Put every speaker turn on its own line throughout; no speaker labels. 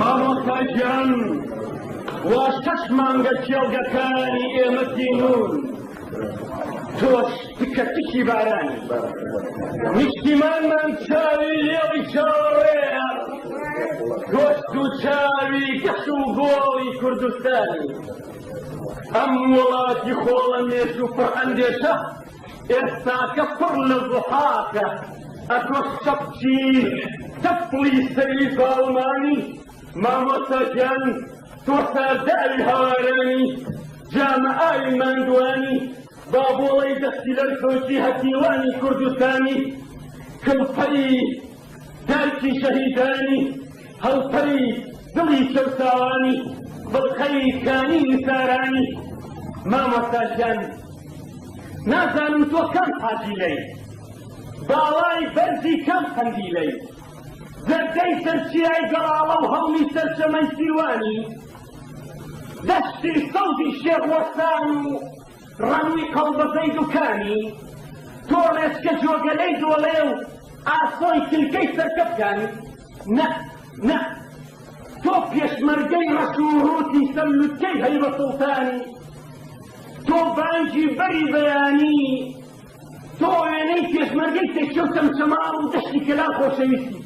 مامۆستاگیان وا 6 مانگە کێڵگەکانی ئێمە دینون تۆش تکە تکی بارانی نیشتیمانمان چاوی لێڵی چاوەڕێ گۆشت و چاوی گەش و گۆڵی کوردستانی ئەم وڵاتی خۆڵە مێش و پڕ ئەندێشە ئێستاکە پڕ لە زوحاکە ئەتۆ شەپچی تەفڵی سەری باڵمانی مامۆستاگیان تۆ سارداری هەوارانی جامعای ماندوانی بابۆڵەی دەستی لەرکەوتی هەتیوانی کوردستانی کەڵپەی دارکی شەهیدانی هەڵپەی دڵی چەوساوانی بڵقەی کانی نسارانی مامۆستاگیان نازانم تۆ کەم حاجیلەی باڵای بەرزی کەم قەندیلەی زەردەی سەرچیای گەڵاڵە و هەڵمی سەرچەمەی سیروانی دەشتی سەودی شێخوەستان و ڕەنووی قەڵبەزەی دوکانی تۆ ڕێچکە جۆگەلەی دۆڵێ و ئاسۆی کلکەی سەرکەبکانی نە تۆ پێشمەرگەی ڕەسووڕوتی سەملوتکەی هەیبە سوڵتانی تۆ بانگی بەری بەیانی تۆ وێنەی پێشمەرگەی تێکچە و چەمچەماڵ و دەشتی کەلا خۆشەویستی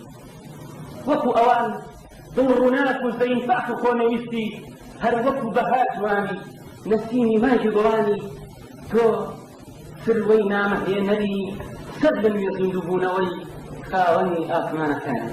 وەکو ئەوان دڵڕووناک و زەینفاق و خۆنەویستی هەر وەکو بەهار جوانی نەسیمی ماژی گوڵانی تۆ سروەی نامەهێنەری سەد لە نوێ زیندووبوونەوەی خاوەنی ئاسمانەکانی